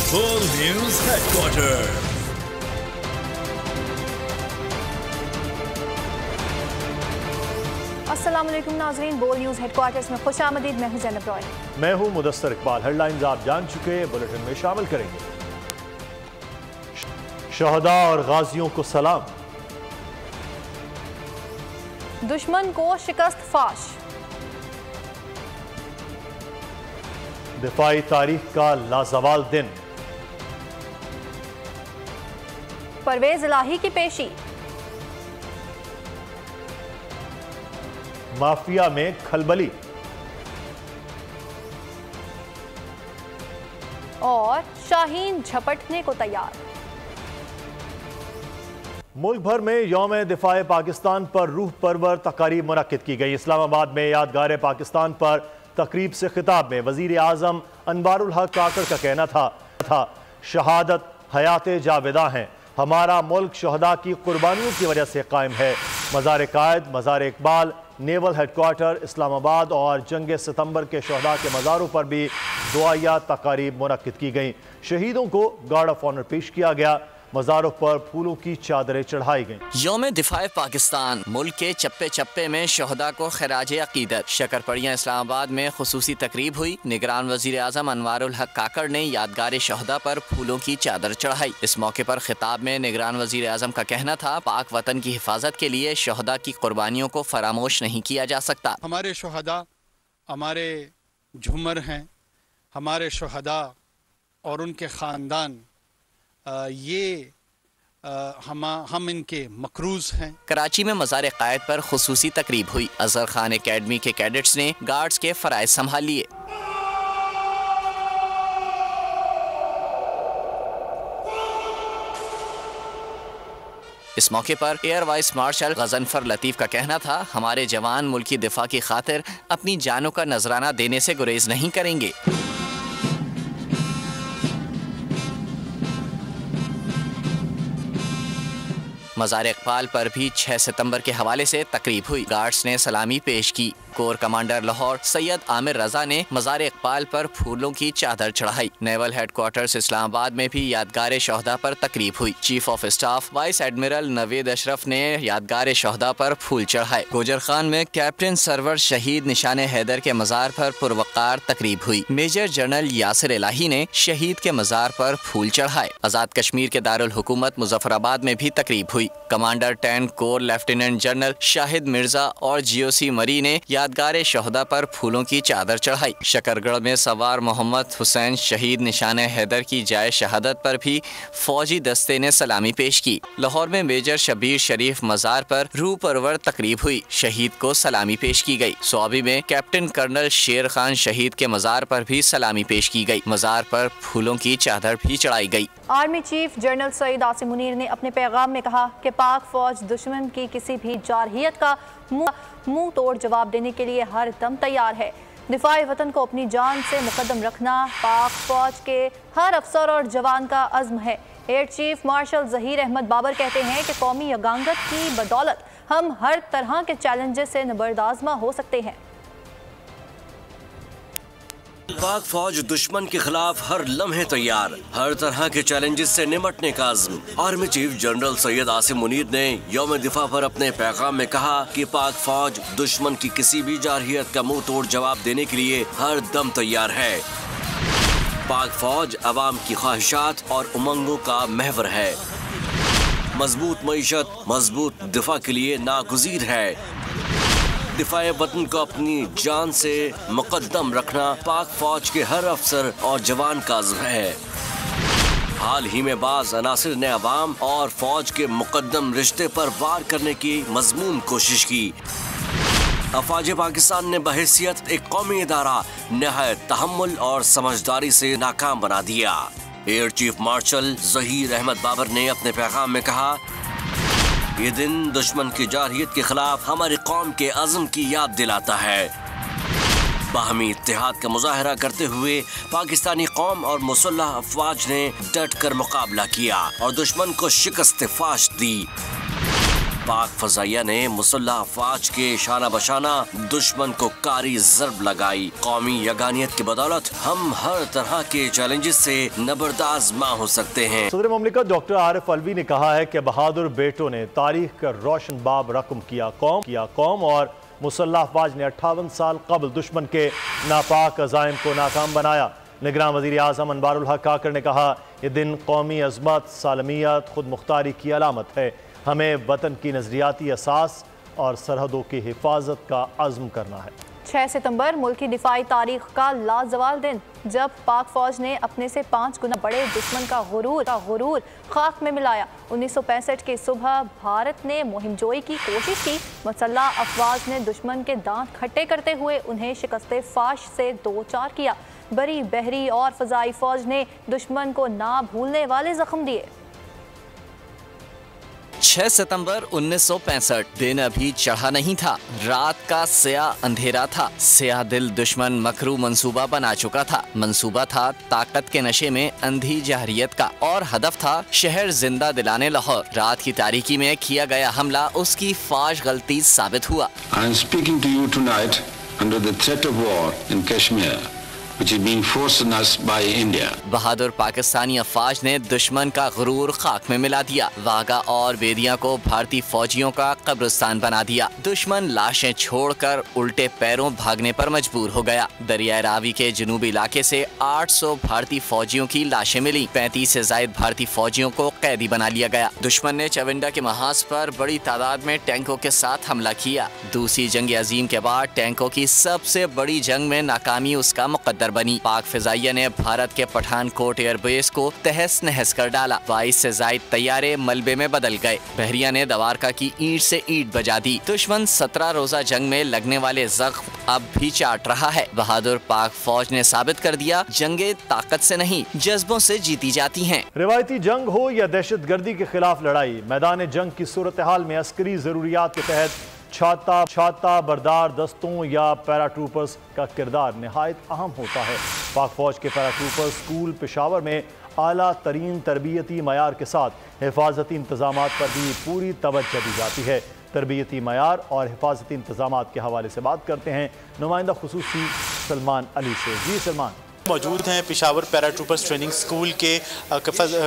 Full News Headquarters। अस्सलाम वालेकुम नाज़रीन, बोल न्यूज़ हेडक्वार्टर्स में खुशामदीद। मैं हूं ज़ैनब रॉय। मैं हूं मुदस्सर इकबाल। हेडलाइंस आप जान चुके, बुलेटिन में शामिल करेंगे। शहदा और गाजियों को सलाम। दुश्मन को शिकस्त फाश। दिफाई तारीख का लाजवाल दिन। परवेज इलाही की पेशी। माफिया में खलबली। और शाहीन झपटने को तैयार। मुल्क भर में यौम दिफाए पाकिस्तान पर रूह परवर तकारीब मुनक्किद की गई। इस्लामाबाद में यादगार पाकिस्तान पर तकरीब से खिताब में वजीर आजम अनवारुल हक काकड़ का कहना था शहादत हयात जावेदा हैं, हमारा मुल्क शहदा की कुर्बानियों की वजह से कायम है। मज़ार कायद, मज़ार इकबाल, नेवल हेडक्वार्टर इस्लामाबाद और जंग सितंबर के शहदा के मज़ारों पर भी दुआया तकारीब मुनक्किद की गई। शहीदों को गार्ड ऑफ ऑनर पेश किया गया। मज़ारों पर फूलों की चादरें चढ़ाई गईं। यौम दिफाए पाकिस्तान, मुल्क के चप्पे चप्पे में शहदा को खराज अकीदत। शकरपड़ियाँ इस्लामाबाद में खुसूसी तकरीब हुई। निगरान वजीर आजम अनवारुल हक काकड़ ने यादगार शहदा पर फूलों की चादर चढ़ाई। इस मौके पर खिताब में निगरान वजीर आजम का कहना था पाक वतन की हिफाजत के लिए शहदा की कुर्बानियों को फरामोश नहीं किया जा सकता। हमारे शहदा हमारे झूमर हैं, हमारे शहदा और उनके ख़ानदान हम इनके मकरूज हैं। कराची में मज़ार कायद पर खुसूसी तकरीब हुई। अजहर खान एकेडमी के कैडेट्स ने गार्ड्स के फराइज संभाल लिए। इस मौके पर air vice marshal Ghazanfar Latif का कहना था हमारे जवान मुल्क की दिफा की खातिर अपनी जानों का नजराना देने से गुरेज नहीं करेंगे। मज़ार इकबाल पर भी 6 सितंबर के हवाले से तकरीब हुई। गार्ड्स ने सलामी पेश की। कोर कमांडर लाहौर सैयद आमिर रजा ने मज़ार इकबाल पर फूलों की चादर चढ़ाई। नेवल हेडक्वार्टर्स इस्लामाबाद में भी यादगार शहदा पर तकरीब हुई। Chief of staff vice admiral Naveed Ashraf ने यादगार शहदा पर फूल चढ़ाए। गोजर खान में कैप्टन सरवर शहीद निशान हैदर के मज़ार पर पुरवकार तकरीब हुई। मेजर जनरल यासिर इलाही ने शहीद के मज़ार पर फूल चढ़ाए। आज़ाद कश्मीर के दारुल हुकूमत मुजफ्फराबाद में भी तकरीब हुई। Commander 10 core lieutenant general Shahid Mirza और GOC मरी ने यादगार शहदा पर फूलों की चादर चढ़ाई। शकरगढ़ में सवार मोहम्मद हुसैन शहीद निशान हैदर की जाए शहादत पर भी फौजी दस्ते ने सलामी पेश की। लाहौर में मेजर शबीर शरीफ मज़ार पर रूह परवर तकरीब हुई। शहीद को सलामी पेश की गई। स्वाबी में कैप्टन कर्नल शेर खान शहीद के मज़ार पर भी सलामी पेश की गई। मज़ार पर फूलों की चादर भी चढ़ाई गई। Army chief general Syed Asim Munir ने अपने पैगाम में कहा कि पाक फौज दुश्मन की किसी भी जारहियत का मुंह तोड़ जवाब देने के लिए हर दम तैयार है। दिफाए वतन को अपनी जान से मुकद्दम रखना पाक फौज के हर अफसर और जवान का अज़्म है। Air chief marshal Zaheer Ahmed Babar कहते हैं कि कौमी यगांगत की बदौलत हम हर तरह के चैलेंजेस से नबरदाज़मा हो सकते हैं। पाक फौज दुश्मन के खिलाफ हर लम्हे तैयार, हर तरह के चैलेंजेस से निपटने का अज़्म। Army chief general Syed Asim Munir ने यौम दिफा पर अपने पैगाम में कहा कि पाक फौज दुश्मन की किसी भी जारहियत का मुंह तोड़ जवाब देने के लिए हर दम तैयार है। पाक फौज अवाम की ख्वाहिशात और उमंगों का महवर है। मजबूत मईशत मजबूत दिफा के लिए नागुज़ीर है। दिफाए वतन को अपनी जान से मुकद्दम रखना पाक फौज के हर अफसर और जवान का अज़्म है। हाल ही में बाज़ अनासिर ने अवाम और फौज के मुकद्दम रिश्ते पर वार करने की मजमून कोशिश की। अफवाज पाकिस्तान ने बहैसियत एक कौमी इदारा नहायत तहम्मुल और समझदारी से नाकाम बना दिया। Air chief marshal Zaheer Ahmed Babar ने अपने पैगाम में कहा ये दिन दुश्मन की जारहियत के खिलाफ हमारी कौम के अज़्म की याद दिलाता है। बाहमी इत्तेहाद का मुजाहरा करते हुए पाकिस्तानी कौम और मुसल्लह अफवाज ने डट कर मुकाबला किया और दुश्मन को शिकस्त फाश दी। पाक फजाइया ने मुसल्लह अफवाज के शाना बशाना दुश्मन को कारी ज़र्ब लगाई। कौमी यगानियत की बदौलत हम हर तरह के चैलेंजेस से नबरदाज मां हो सकते हैं। सदर मुमलिकत डॉक्टर आरिफ अलवी ने कहा है कि बहादुर बेटों ने तारीख का रोशन बाब रकम किया कौम और मुसल्लह अफवाज ने 58 साल कबल दुश्मन के नापाक अज़ाइम को नाकाम बनाया। निगरान वज़ीर आज़म अनवारुल हक काकर ने कहा, यह दिन कौमी अज़मत, सालमियत, खुद मुख्तारी की अलामत है। हमें वतन की नज़रियाती असास और सरहदों की हिफाजत का अज़्म करना है। 6 सितंबर मुल्क की दिफाई तारीख का लाजवाल दिन, जब पाक फौज ने अपने से 5 गुना बड़े दुश्मन का गुरूर खाक में मिलाया। 1965 की सुबह भारत ने मुहिमजोई की कोशिश की। मुसल्लह अफवाज ने दुश्मन के दांत खट्टे करते हुए उन्हें शिकस्ते फाश से दो चार किया। बरी, बहरी और फजाई फौज ने दुश्मन को ना भूलने वाले जख्म दिए। 6 सितंबर 1965 दिन अभी चढ़ा नहीं था। रात का स्याह अंधेरा था। स्याह दिल दुश्मन मकरू मंसूबा बना चुका था। मंसूबा था ताकत के नशे में अंधी जहरियत का, और हदफ था शहर जिंदा दिलाने लाहौर। रात की तारीकी में किया गया हमला उसकी फाश गलती साबित हुआ। I am speaking to you tonight under the threat of war in Kashmir, which is being forced on us by India. बहादुर पाकिस्तानी अफवाज ने दुश्मन का गुरूर खाक में मिला दिया। वागा और बेदिया को भारतीय फौजियों का कब्रिस्तान बना दिया। दुश्मन लाशें छोड़कर उल्टे पैरों भागने पर मजबूर हो गया। दरिया रावी के जनूबी इलाके से 800 भारतीय फौजियों की लाशें मिली। 35 से ज्यादा भारतीय फौजियों को कैदी बना लिया गया। दुश्मन ने चविंडा के महाज पर बड़ी तादाद में टैंकों के साथ हमला किया। दूसरी जंग अजीम के बाद टैंकों की सबसे बड़ी जंग में नाकामी उसका मुकद्दर बनी। पाक फिजाइया ने भारत के पठानकोट एयरबेस को तहस नहस कर डाला। 22 से ज्यादा तैयारे मलबे में बदल गए। बहरिया ने दवारका की ईंट से ईंट बजा दी। दुश्मन 17 रोजा जंग में लगने वाले जख्म अब भी चाट रहा है। बहादुर पाक फौज ने साबित कर दिया, जंगे ताकत से नहीं जज्बों से जीती जाती हैं। रिवायती जंग हो या दहशतगर्दी के खिलाफ लड़ाई, मैदान जंग की सूरत हाल में अस्करी जरूरियात के तहत छाता बरदार दस्तों या पैराट्रूपर्स का किरदार नहायत अहम होता है। पाक फौज के पैराट्रूपर्स स्कूल पेशावर में आला तरीन तरबियती मयार के साथ हिफाजती इंतजामात पर भी पूरी तवज्जो दी जाती है। तरबियती मयार और हिफाजती इंतजामात के हवाले से बात करते हैं नुमाइंदा खुसूसी सलमान अली से। जी सलमान। मौजूद हैं पेशावर पैराट्रूपर्स ट्रेनिंग स्कूल के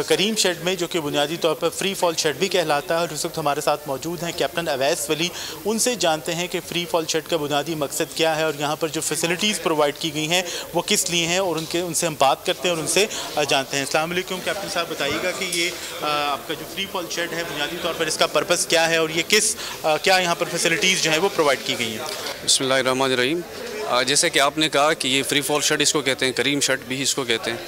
करीम शेड में, जो कि बुनियादी तौर पर फ्री फॉल शेड भी कहलाता है। और इस वक्त हमारे साथ मौजूद हैं कैप्टन अवैस वली। उनसे जानते हैं कि फ्री फॉल शेड का बुनियादी मकसद क्या है और यहाँ पर जो फैसिलिटीज़ प्रोवाइड की गई हैं वो किस लिए हैं, और उनसे हम बात करते हैं और उनसे जानते हैं। अस्सलाम वालेकुम कैप्टन साहब, बताइएगा कि ये आपका जो फ्री फॉल शेड है बुनियादी तौर पर इसका पर्पज़ क्या है और ये क्या यहाँ पर फैसिलिटीज़ जो है वो प्रोवाइड की गई हैं। बिस्मिल्लाहिर्रहमानिर्रहीम। जैसे कि आपने कहा कि ये फ्री फॉल शेड इसको कहते हैं, करीम शेड भी इसको कहते हैं।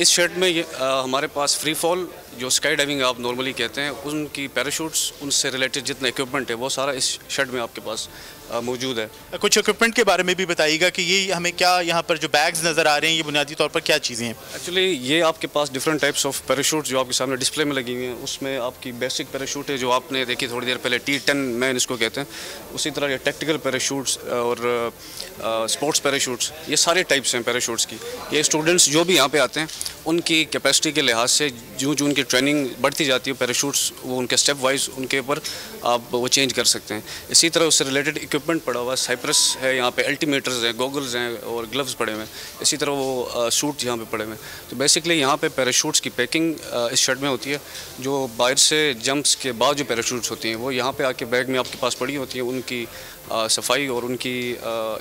इस शेड में हमारे पास फ्री फॉल जो स्काई डाइविंग आप नॉर्मली कहते हैं, उनकी पैराशूट्स, उनसे रिलेटेड जितना इक्विपमेंट है वो सारा इस शेड में आपके पास मौजूद है। कुछ इक्विपमेंट के बारे में भी बताइएगा कि ये हमें क्या यहाँ पर जो बैग्स नज़र आ रहे हैं ये बुनियादी तौर पर क्या चीज़ें हैं। एक्चुअली ये आपके पास डिफरेंट टाइप्स ऑफ पैराशूट जो आपके सामने डिस्प्ले में लगी हुई हैं, उसमें आपकी बेसिक पैराशूट है जो आपने देखी थोड़ी देर पहले, T10 मैन इसको कहते हैं। उसी तरह ये टेक्टिकल पैराशूट्स और स्पोर्ट्स पैराशूट्स, ये सारे टाइप्स हैं पैराशूट्स की। ये स्टूडेंट्स जो भी यहाँ पे आते हैं उनकी कैपेसिटी के लिहाज से जो उनकी ट्रेनिंग बढ़ती जाती है, पैराशूट्स वो उनके स्टेप वाइज उनके ऊपर आप वो चेंज कर सकते हैं। इसी तरह उससे रिलेटेड इक्विपमेंट पड़ा हुआ है, साइप्रस है यहाँ पे, अल्टीमीटर्स हैं, गॉगल्स हैं और ग्लव्स पड़े हुए हैं। इसी तरह वो सूट यहाँ पे पड़े हुए हैं। तो बेसिकली यहाँ पे पैराशूट्स की पैकिंग इस शेड में होती है। जो बाहर से जंप्स के बाद जो पैराशूट्स होती हैं वो यहाँ पे आके बैग में आपके पास पड़ी होती हैं, उनकी सफाई और उनकी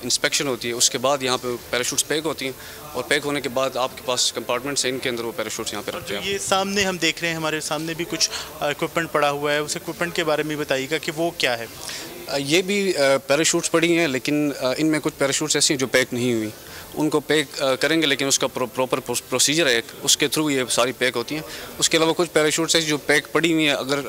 इंस्पेक्शन होती है। उसके बाद यहाँ पे पैराशूट्स पैक होती हैं और पैक होने के बाद आपके पास कंपार्टमेंट्स हैं, इनके अंदर वो पैराशूट्स यहाँ पे रखते हैं। ये सामने हम देख रहे हैं, हमारे सामने भी कुछ इक्विपमेंट पड़ा हुआ है, उस इक्विपमेंट के बारे में बताइएगा कि वो क्या है। ये भी पैराशूट्स पड़ी हैं, लेकिन इनमें कुछ पैराशूट्स ऐसी हैं जो पैक नहीं हुई, उनको पैक करेंगे, लेकिन उसका प्रॉपर प्रोसीजर है, उसके थ्रू ये सारी पैक होती हैं। उसके अलावा कुछ पैराशूट्स ऐसी जो पैक पड़ी हुई हैं, अगर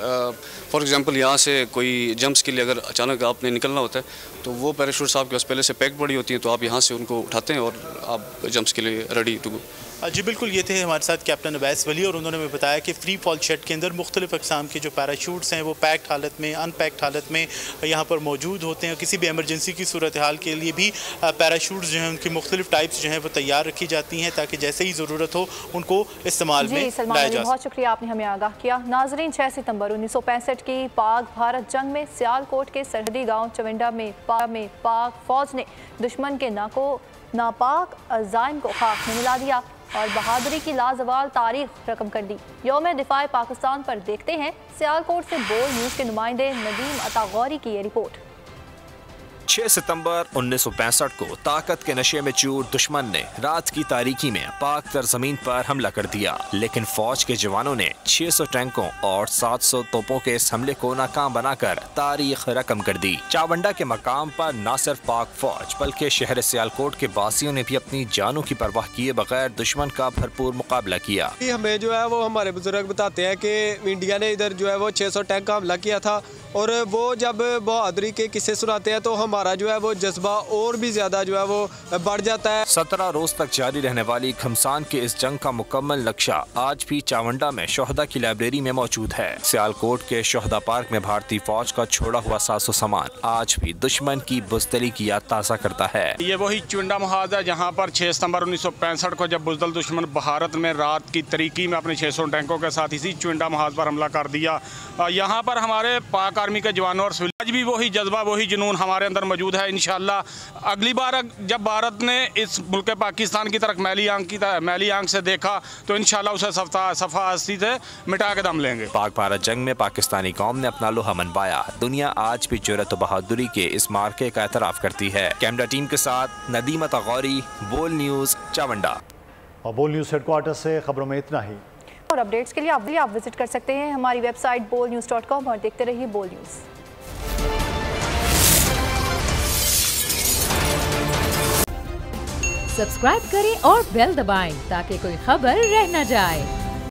फॉर एग्जांपल यहाँ से कोई जंप्स के लिए अगर अचानक आपने निकलना होता है तो वो पैराशूट्स आपके पास पहले से पैक पड़ी होती हैं, तो आप यहाँ से उनको उठाते हैं और आप जंप्स के लिए रेडी टू गो। जी बिल्कुल, ये थे हमारे साथ कैप्टन अवैस वली और उन्होंने हमें बताया कि फ्री फॉल शेड के अंदर मुख्तलिफ अक़साम के जो पैराशूट्स हैं वो पैक्ड हालत में, अनपैक्ड हालत में यहाँ पर मौजूद होते हैं। किसी भी एमरजेंसी की सूरत हाल के लिए भी पैराशूट्स जो हैं उनकी मुख्तलिफ टाइप्स जो हैं वो तैयार रखी जाती हैं ताकि जैसे ही ज़रूरत हो उनको इस्तेमाल में लाया जा। बहुत शुक्रिया, आपने हमें आगाह किया। नाजरीन, 6 सितंबर 1965 की पाक भारत जंग में सियालकोट के सरहदी गाँव चविंडा में पाक फौज ने दुश्मन के नापाक अज़ाइम को खाक में मिला दिया और बहादुरी की लाजवाल तारीख रकम कर दी। यौम दिफाए पाकिस्तान पर देखते हैं सियालकोट से बोल न्यूज़ के नुमाइंदे नदीम अता गौरी की ये रिपोर्ट। 6 सितंबर 1965 को ताकत के नशे में चूर दुश्मन ने रात की तारीकी में पाक सरजमीन पर हमला कर दिया, लेकिन फौज के जवानों ने 600 टैंकों और 700 तोपों के इस हमले को नाकाम बनाकर तारीख रकम कर दी। चावंडा के मकाम पर न सिर्फ पाक फौज बल्कि शहर सियालकोट के बासियों ने भी अपनी जानों की परवाह किए बगैर दुश्मन का भरपूर मुकाबला किया। हमें जो है वो हमारे बुजुर्ग बताते हैं कि इंडिया ने इधर जो है वो 600 टैंक का हमला किया था और वो जब बहादुरी के किस्से सुनाते हैं तो हमारा जो है वो जज्बा और भी ज्यादा जो है वो बढ़ जाता है। 17 रोज तक जारी रहने वाली घमसान के इस जंग का मुकम्मल नक्शा आज भी चावंडा में शोहदा की लाइब्रेरी में मौजूद है। सियालकोट के शोहदा पार्क में भारतीय फौज का छोड़ा हुआ साजो सामान आज भी दुश्मन की बुज़दिली की याद ताज़ा करता है। ये वही चुंडा मुहाज है जहाँ पर 6 सितंबर 1965 को जब बुज़दिल दुश्मन भारत में रात की तरीकी में अपने 600 टैंकों के साथ इसी चुंडा मुहाज पर हमला कर दिया। यहाँ पर हमारे पाक आर्मी के जवानों और आज भी वही जज्बा वही जुनून हमारे अंदर मौजूद है। इंशाअल्लाह अगली बार जब भारत ने इस मुल्क पाकिस्तान की तरफ मैली आंख से देखा तो इंशाअल्लाह उसे सफा हस्ती से मिटा के दम लेंगे। पाक भारत जंग में पाकिस्तानी कौम ने अपना लोहा मनवाया। दुनिया आज भी जुर्रत और बहादुरी के इस मार्के का एतराफ़ करती है। कैमरा टीम के साथ नदीम अता गौरी, बोल न्यूज़, चावंडा। और बोल न्यूज़ हेडक्वार्टर से खबरों में इतना ही। और अपडेट्स के लिए आप विजिट कर सकते हैं हमारी वेबसाइट bolnews.com और देखते रहिए बोल न्यूज़। सब्सक्राइब करें और बेल दबाएं ताकि कोई खबर रह न जाए।